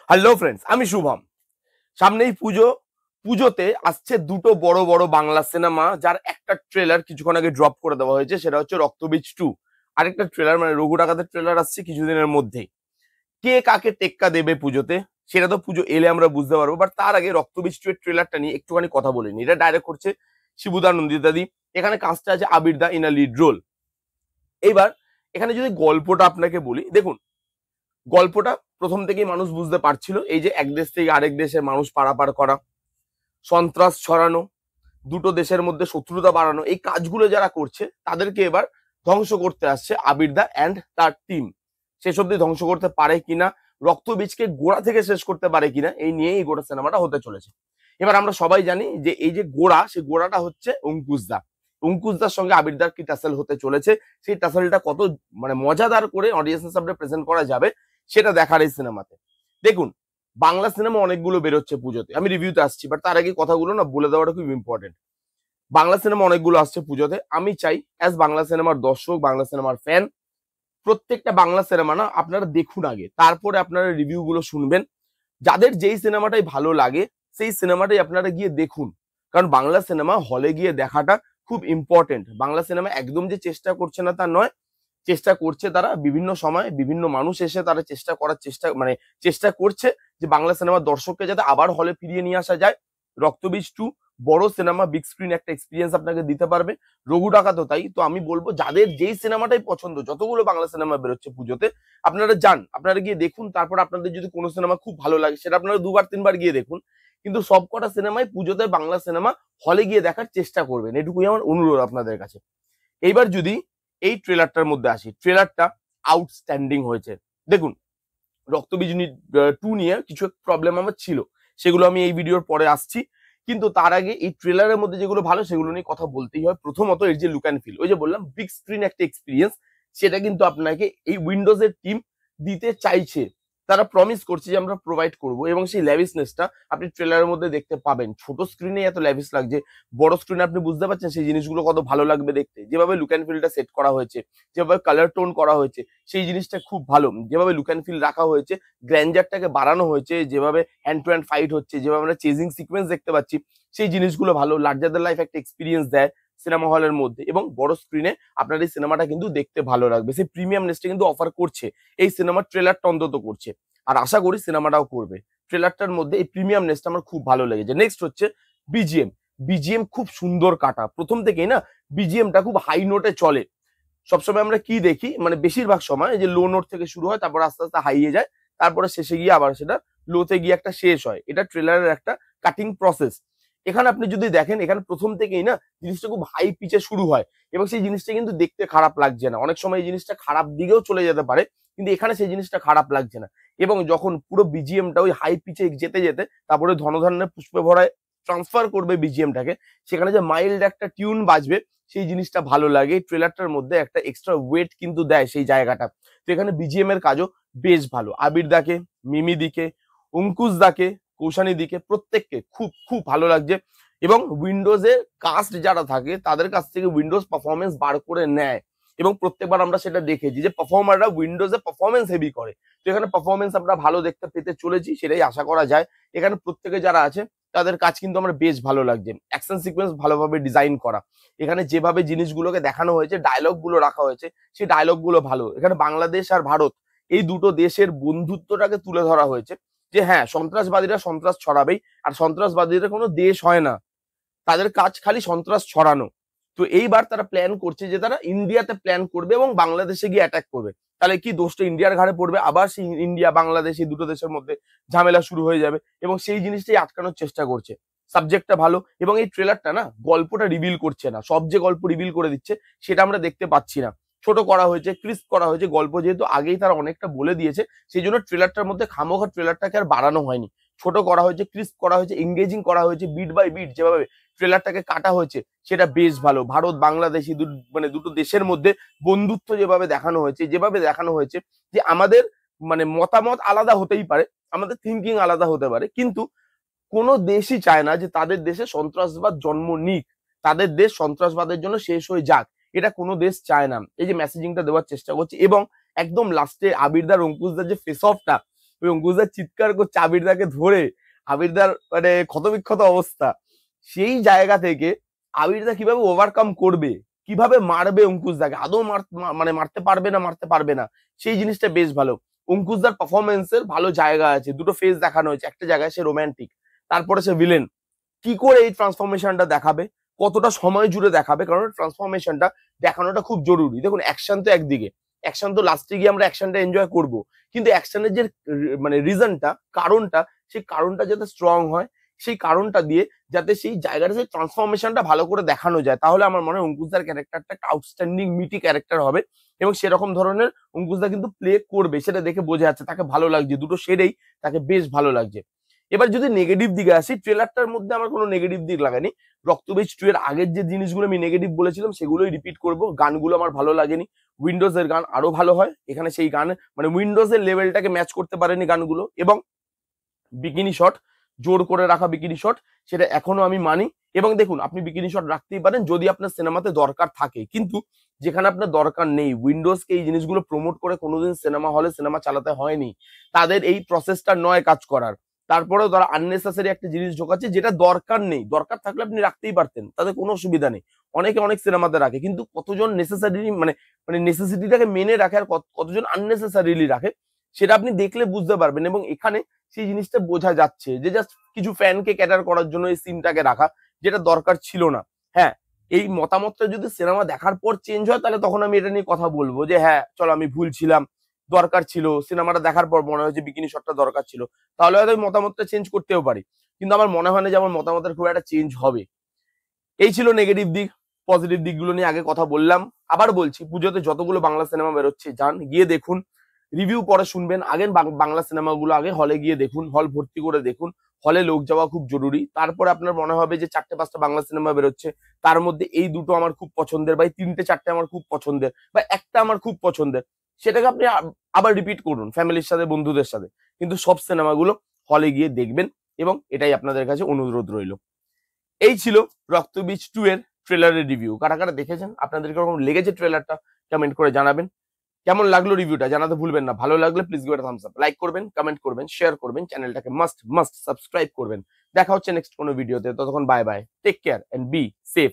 Hello friends, আমি শুভম। সামনেই পুজো। পুজোতে আসছে দুটো বড় বড় বাংলা সিনেমা, যার একটা ট্রেলার কিছুক্ষণ আগে ড্রপ করে দেওয়া হয়েছে, সেটা হচ্ছে রক্তবীজ 2। আরেকটা ট্রেলার মানে রঘু ডাকাতের ট্রেলার আসছে কিছুদিনের মধ্যেই। কে কাকে টেক্কা দেবে পুজোতে সেটা তো পুজো এলে আমরা বুঝতে পারবো, বাট তার আগে রক্তবীজ 2 এর ট্রেলারটা নিয়ে একটুখানি কথা বলে নি। এটা ডাইরেক্ট করছে শিবুদা নন্দিতাদি। এখানে কাজটা আছে Abir da in a lead role. এইবার এখানে যদি গল্পটা আপনাকে বলি, দেখুন গল্পটা প্রথম থেকেই মানুষ বুঝতে পারছিল, এই যে এক দেশ থেকে আরেক দেশের মানুষ পারাপার করা, সন্ত্রাস ছড়ানো, দুটো দেশের মধ্যে শত্রুতা বাড়ানো, এই কাজগুলো যারা করছে তাদেরকে এবার ধ্বংস করতে আসছে আবির দা অ্যান্ড তার টিম। শেষ অব্দি ধ্বংস করতে পারে কিনা, রক্তবীজকে গোড়া থেকে শেষ করতে পারে কিনা, এই নিয়েই এই গোড়া সিনেমাটা হতে চলেছে। এবার আমরা সবাই জানি যে এই যে গোড়া, সেই গোড়াটা হচ্ছে অঙ্কুশ দা। অঙ্কুশ দার সঙ্গে আবির দার কি টাসেল হতে চলেছে, সেই টাসেলটা কত মানে মজাদার করে অডিয়েন্সের সামনে প্রেজেন্ট করা যাবে সেটা দেখার এই সিনেমাতে। দেখুন, বাংলা সিনেমা অনেকগুলো বেরোচ্ছে পুজোতে, আমি রিভিউতে আসছি, বাট তার আগে কথাগুলো না বলে দেওয়াটা খুব ইম্পর্টেন্ট। বাংলা সিনেমা অনেকগুলো আসছে পুজোতে। আমি চাই অ্যাজ বাংলা সিনেমার দর্শক, বাংলা সিনেমার ফ্যান, প্রত্যেকটা বাংলা সিনেমা না আপনারা দেখুন আগে, তারপরে আপনারা রিভিউ গুলো শুনবেন। যাদের যেই সিনেমাটাই ভালো লাগে সেই সিনেমাটাই আপনারা গিয়ে দেখুন, কারণ বাংলা সিনেমা হলে গিয়ে দেখাটা খুব ইম্পর্টেন্ট। বাংলা সিনেমা একদম যে চেষ্টা করছে না তা নয়, চেষ্টা করছে। তারা বিভিন্ন সময় বিভিন্ন মানুষ এসে তারা চেষ্টা করছে যে বাংলা সিনেমার দর্শককে যাতে আবার হলে ফিরিয়ে নিয়ে আসা যায়। রক্তবীজ 2 বড় সিনেমা, বিগ স্ক্রিন একটা এক্সপিরিয়েন্স আপনাকে দিতে পারবে। রঘু ডাকাতও তাই। তো আমি বলবো যাদের যেই সিনেমাটাই পছন্দ, যতগুলো বাংলা সিনেমা বেরোচ্ছে পুজোতে, আপনারা যান, আপনারা গিয়ে দেখুন। তারপর আপনাদের যদি কোনো সিনেমা খুব ভালো লাগে সেটা আপনারা দুবার তিনবার গিয়ে দেখুন, কিন্তু সবকটা সিনেমাই পুজোতে বাংলা সিনেমা হলে গিয়ে দেখার চেষ্টা করবেন, এটুকুই আমার অনুরোধ আপনাদের কাছে। এইবার যদি এই ট্রেলারটার মধ্যে আসি, ট্রেলারটা আউটস্ট্যান্ডিং হয়েছে। দেখুন, রক্তবীজ 2 নিয়ে কিছু প্রবলেম আমার ছিল, সেগুলো আমি এই ভিডিওর পরে আসছি। কিন্তু তার আগে এই ট্রেলারের মধ্যে যেগুলো ভালো সেগুলো নিয়ে কথা বলতেই হয়। প্রথমত এর যে লুক অ্যান্ড ফিল, ওই যে বললাম বিগ স্ক্রিন একটা এক্সপিরিয়েন্স, সেটা কিন্তু আপনাকে এই উইন্ডোজের টিম দিতে চাইছে। তারা প্রমিস করছে যে আমরা প্রোভাইড করব, এবং সেই ল্যাভিসনেসটা আপনি ট্রেলারের মধ্যে দেখতে পাবেন। ছোট স্ক্রিনে এত ল্যাভিস লাগছে, বড় স্ক্রিনে আপনি বুঝতে পারছেন সেই জিনিসগুলো কত ভালো লাগবে দেখতে। যেভাবে লুক অ্যান্ড ফিলটা সেট করা হয়েছে, যেভাবে কালার টোন করা হয়েছে, সেই জিনিসটা খুব ভালো। যেভাবে লুক অ্যান্ড ফিল রাখা হয়েছে, গ্র্যান্ডারটাকে বাড়ানো হয়েছে, যেভাবে হ্যান্ড টু হ্যান্ড ফাইট হচ্ছে, যেভাবে আমরা চেজিং সিকোয়েন্স দেখতে পাচ্ছি, সেই জিনিসগুলো ভালো। লার্জার দ্যান লাইফ একটা এক্সপিরিয়েন্স দেয় সিনেমা হলের মধ্যে, এবং বড় স্ক্রিনে আপনার এই সিনেমাটা কিন্তু দেখতে ভালো লাগবে। সেই প্রিমিয়ামনেসটা কিন্তু অফার করছে এই সিনেমার ট্রেলারটা, অন্তত করছে। আর আশা করি সিনেমাটাও করবে। ট্রেলারটার মধ্যে এই প্রিমিয়ামনেসটা আমার খুব ভালো লেগেছে। নেক্সট হচ্ছে বিজিএম। বিজিএম খুব সুন্দর কাটা, প্রথম থেকেই না বিজিএমটা খুব হাই নোটে চলে। সবসময় আমরা কি দেখি, মানে বেশিরভাগ সময় যে লো নোট থেকে শুরু হয়, তারপর আস্তে আস্তে হাইয়ে যায়, তারপরে শেষে গিয়ে আবার সেটা লোতে গিয়ে একটা শেষ হয়। এটা ট্রেলারের একটা কাটিং প্রসেস। এখানে আপনি যদি দেখেন, এখানে প্রথম থেকেই না জিনিসটা খুব হাই পিচে শুরু হয়, এবং সেই জিনিসটা কিন্তু দেখতে খারাপ লাগছে না। অনেক সময় এই জিনিসটা খারাপ দিকেও চলে যেতে পারে, কিন্তু এখানে সেই জিনিসটা খারাপ লাগছে না। এবং যখন পুরো বিজিএমটা ওই হাই পিচে যেতে যেতে তারপরে ধনধান্যে পুষ্পে ভরায় ট্রান্সফার করবে বিজিএমটাকে, সেখানে যে মাইল্ড একটা টিউন বাজবে, সেই জিনিসটা ভালো লাগে। ট্রেলারটার মধ্যে একটা এক্সট্রা ওয়েট কিন্তু দেয় সেই জায়গাটা। তো এখানে বিজিএম এর কাজও বেশ ভালো। আবির দাকে, মিমি দিকে, অঙ্কুশ দাকে, কৌশানী দিকে, প্রত্যেককে খুব খুব ভালো লাগছে। এবং উইন্ডোজের কাস্ট যারা থাকে তাদের কাছ থেকে উইন্ডোজ পারফরমেন্স বার করে নেয়, এবং প্রত্যেকবার আমরা সেটা দেখেছি যে পারফর্মাররা উইন্ডোজে পারফরমেন্স হেভি করে। তো এখানে পারফরমেন্স আমরা ভালো দেখতে পেতে চলেছি, সেটাই আশা করা যায়। এখানে প্রত্যেকে যারা আছে তাদের কাজ কিন্তু আমার বেশ ভালো লাগছে। অ্যাকশন সিকোয়েন্স ভালোভাবে ডিজাইন করা, এখানে যেভাবে জিনিসগুলোকে দেখানো হয়েছে, ডায়লগ গুলো রাখা হয়েছে, সেই ডায়লগ গুলো ভালো। এখানে বাংলাদেশ আর ভারত, এই দুটো দেশের বন্ধুত্বটাকে তুলে ধরা হয়েছে, যে হ্যাঁ সন্ত্রাসবাদীরা সন্ত্রাস ছড়াবেই, আর সন্ত্রাসবাদীদের কোনো দেশ হয় না, তাদের কাজ খালি সন্ত্রাস ছড়ানো। তো এইবার তারা প্ল্যান করছে যে তারা ইন্ডিয়াতে প্ল্যান করবে এবং বাংলাদেশে গিয়ে অ্যাটাক করবে। তাহলে কি দোষটা ইন্ডিয়ার ঘাড়ে পড়বে, আবার সেই ইন্ডিয়া বাংলাদেশ এই দুটো দেশের মধ্যে ঝামেলা শুরু হয়ে যাবে, এবং সেই জিনিসটাই আটকানোর চেষ্টা করছে। সাবজেক্টটা ভালো, এবং এই ট্রেলারটা না গল্পটা রিভিল করছে না, সব যে গল্প রিভিল করে দিচ্ছে সেটা আমরা দেখতে পাচ্ছি না। ছোট করা হয়েছে, ক্রিস্প করা হয়েছে গল্প, যেহেতু আগেই তারা অনেকটা বলে দিয়েছে, সেই জন্য ট্রেলারটার মধ্যে খামোখা ট্রেলারটাকে আর বাড়ানো হয়নি। ছোট করা হয়েছে, ক্রিস্প করা হয়েছে, এঙ্গেজিং করা হয়েছে, বিট বাই বিট যেভাবে ট্রেলারটাকে কাটা হয়েছে সেটা বেশ ভালো। ভারত বাংলাদেশ মানে দুটো দেশের মধ্যে বন্ধুত্ব যেভাবে দেখানো হয়েছে, যেভাবে দেখানো হয়েছে যে আমাদের মানে মতামত আলাদা হতেই পারে, আমাদের থিঙ্কিং আলাদা হতে পারে, কিন্তু কোনো দেশই চায় না যে তাদের দেশে সন্ত্রাসবাদ জন্ম নিক, তাদের দেশ সন্ত্রাসবাদের জন্য শেষ হয়ে যাক, এটা কোনো দেশ চায় না। এই যে মেসেজিংটা দেওয়ার চেষ্টা করছে, এবং একদম লাস্টে আবিরদার অঙ্কুশদার যে ফেস অফটা, ওই অঙ্কুশদার চিৎকার করছে আবিরদাকে ধরে, আবিরদার মানে ক্ষতবিক্ষত অবস্থা, সেই জায়গা থেকে আবিরদা কিভাবে ওভারকাম করবে, কিভাবে মারবে অঙ্কুশদাকে, আদৌ মানে মারতে পারবে না মারতে পারবে না, সেই জিনিসটা বেশ ভালো। অঙ্কুশদার পারফরমেন্সের ভালো জায়গা আছে, দুটো ফেস দেখানো হয়েছে, একটা জায়গায় সে রোমান্টিক, তারপরে সে ভিলেন, কি করে এই ট্রান্সফরমেশনটা দেখাবে, কতটা সময় জুড়ে দেখাবে, কারণ ট্রান্সফরমেশনটা দেখানোটা খুব জরুরি। দেখুন অ্যাকশন তো একদিকে, অ্যাকশন তো লাস্টে গিয়ে আমরা অ্যাকশনটা এনজয় করব, কিন্তু অ্যাকশনের যে মানে রিজনটা, কারণটা, সেই কারণটা যাতে স্ট্রং হয়, সেই কারণটা দিয়ে যাতে সেই জায়গাটা সেই ট্রান্সফরমেশনটা ভালো করে দেখানো যায়, তাহলে আমার মনে হয় অঙ্কুশদার ক্যারেক্টারটা একটা আউটস্ট্যান্ডিং মিটি ক্যারেক্টার হবে, এবং সেরকম ধরনের অঙ্কুশদা কিন্তু প্লে করবে, সেটা দেখে বোঝা যাচ্ছে তাকে ভালো লাগছে, দুটো শেডেই তাকে বেশ ভালো লাগছে। এবার যদি নেগেটিভ দিকে আসি, ট্রেলারটার মধ্যে আমার কোনো নেগেটিভ দিক লাগেনি। রক্তবীজ 2 এর আগের যে জিনিসগুলো আমি নেগেটিভ বলেছিলাম সেগুলোই রিপিট করব। গানগুলো আমার ভালো লাগেনি, উইন্ডোজ এর গান আরো ভালো হয়, এখানে সেই গান মানে উইন্ডোজ এর লেভেলটাকে ম্যাচ করতে পারেনি গানগুলো, এবং বিকিনি শট, জোর করে রাখা বিকিনি শট, সেটা এখনো আমি মানি। এবং দেখুন আপনি বিকিনি শট রাখতেই পারেন যদি আপনার সিনেমাতে দরকার থাকে, কিন্তু যেখানে আপনার দরকার নেই, উইন্ডোজকে এই জিনিসগুলো প্রমোট করে কোনোদিন সিনেমা হলে সিনেমা চালাতে হয়নি, তাদের এই প্রসেসটা নয় কাজ করার, তারপরেও তারা আননেসেসারি একটা জিনিস ঢোকাচ্ছে যেটা দরকার নেই। দরকার থাকলে আপনি রাখতেই পারতেন, তাদের কোনো অসুবিধা নেই, অনেকে অনেক সিনেমাতে রাখে, কিন্তু কতজন নেসেসারি মানে মানে নেসেসিটিটাকে মেনে রাখে আর কতজন আননেসেসারিলি রাখে, সেটা আপনি দেখলে বুঝতে পারবেন। এবং এখানে সেই জিনিসটা বোঝা যাচ্ছে যে জাস্ট কিছু ফ্যানকে ক্যাটার করার জন্য এই সিনটাকে রাখা, যেটা দরকার ছিল না। হ্যাঁ, এই মতামতটা যদি সিনেমা দেখার পর চেঞ্জ হয় তাহলে তখন আমি এটা নিয়ে কথা বলবো যে হ্যাঁ চলো আমি ভুল ছিলাম, দরকার ছিল, সিনেমাটা দেখার পর মনে হয়েছে বিকিনি শটটা দরকার ছিল, তাহলে হয়তো আমি মতামতটা চেঞ্জ করতেও পারি, কিন্তু আমার মনে হয় না যে আমার মতামতের খুব একটা চেঞ্জ হবে। এই ছিল নেগেটিভ দিক। পজিটিভ দিকগুলো নিয়ে আগে কথা বললাম, আবার বলছি পুজোতে যতগুলো বাংলা সিনেমা বেরোচ্ছে যান গিয়ে দেখুন, রিভিউ পরে শুনবেন, আগে বাংলা সিনেমাগুলো আগে হলে গিয়ে দেখুন, হল ভর্তি করে দেখুন, হলে লোক যাওয়া খুব জরুরি। তারপরে আপনার মনে হবে যে 4-5টা বাংলা সিনেমা বেরোচ্ছে, তার মধ্যে এই দুটো আমার খুব পছন্দের, বা এই 3-4টে আমার খুব পছন্দের, বা একটা আমার খুব পছন্দের, সেটাকে আপনি আবার রিপিট করুন ফ্যামিলির সাথে বন্ধুদের সাথে, কিন্তু সব সিনেমাগুলো হলে গিয়ে দেখবেন, এবং এটাই আপনাদের কাছে অনুরোধ রইল। এই ছিল রক্তবীজ 2 এর ট্রেলারের রিভিউ। কারা কারা দেখেছেন, আপনাদের কিরকম লেগেছে ট্রেলারটা কমেন্ট করে জানাবেন। কেমন লাগলো রিভিউটা জানাতে ভুলবেন না। ভালো লাগলে please give it a Thums up, like করবেন, কমেন্ট করবেন, শেয়ার করবেন, চ্যানেলটাকে মাস্ট সাবস্ক্রাইব করবেন। দেখা হচ্ছে নেক্সট কোনো ভিডিওতে, ততক্ষণ bye bye, take care and be safe.